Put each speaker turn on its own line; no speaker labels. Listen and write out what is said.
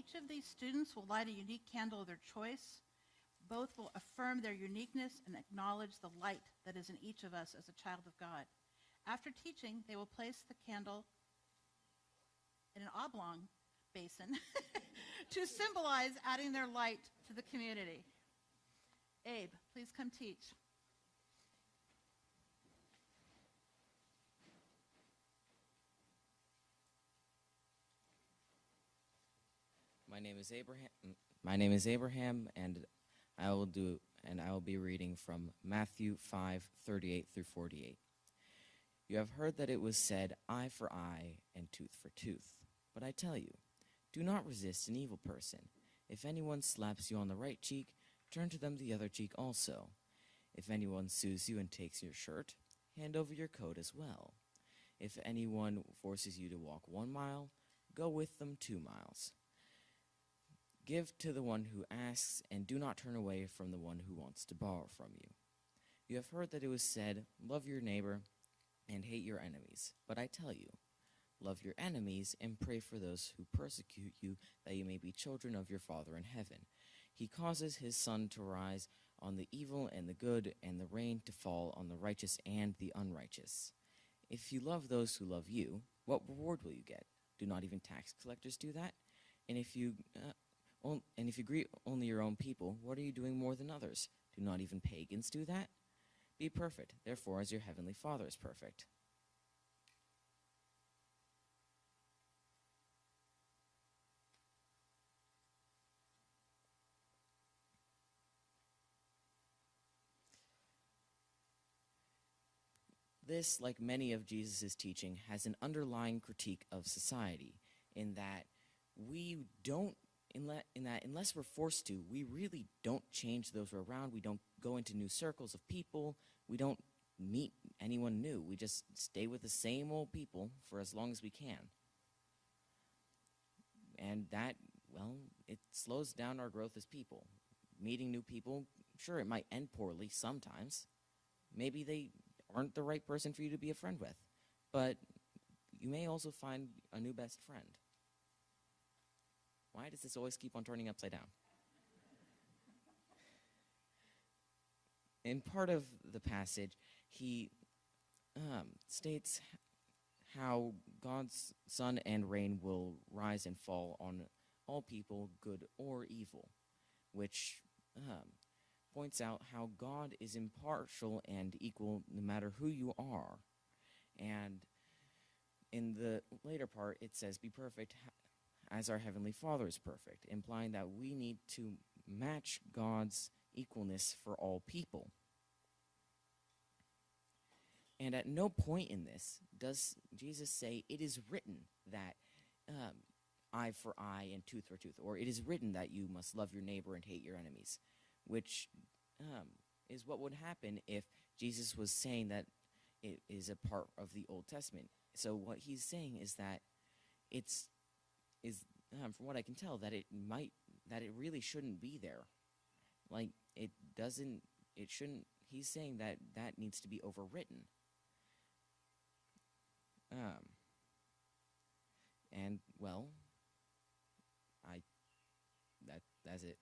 Each of these students will light a unique candle of their choice. Both will affirm their uniqueness and acknowledge the light that is in each of us as a child of God. After teaching, they will place the candle in an oblong basin to symbolize adding their light to the community. Abe, please come teach.
My name is Abraham, and I will be reading from Matthew 5:38 through 48. You have heard that it was said, eye for eye and tooth for tooth. But I tell you, do not resist an evil person. If anyone slaps you on the right cheek, turn to them the other cheek also. If anyone sues you and takes your shirt, hand over your coat as well. If anyone forces you to walk 1 mile, go with them 2 miles. Give to the one who asks, and do not turn away from the one who wants to borrow from you. You have heard that it was said, love your neighbor and hate your enemies. But I tell you, love your enemies and pray for those who persecute you, that you may be children of your Father in heaven. He causes his sun to rise on the evil and the good, and the rain to fall on the righteous and the unrighteous. If you love those who love you, what reward will you get? Do not even tax collectors do that? And if you greet only your own people, what are you doing more than others? Do not even pagans do that? Be perfect, therefore, as your heavenly Father is perfect. This, like many of Jesus' teaching, has an underlying critique of society, in that unless we're forced to, we really don't change those we're around. We don't go into new circles of people. We don't meet anyone new. We just stay with the same old people for as long as we can. And that, well, it slows down our growth as people. Meeting new people, sure, it might end poorly sometimes. Maybe they aren't the right person for you to be a friend with. But you may also find a new best friend. Why does this always keep on turning upside down? In part of the passage, he states how God's sun and rain will rise and fall on all people, good or evil, which points out how God is impartial and equal no matter who you are. And in the later part, it says, be perfect as our Heavenly Father is perfect, implying that we need to match God's equalness for all people. And at no point in this does Jesus say, it is written that eye for eye and tooth for tooth, or it is written that you must love your neighbor and hate your enemies, which is what would happen if Jesus was saying that it is a part of the Old Testament. So what he's saying is that from what I can tell, that it really shouldn't be there. Like, he's saying that needs to be overwritten. And, well, that's it.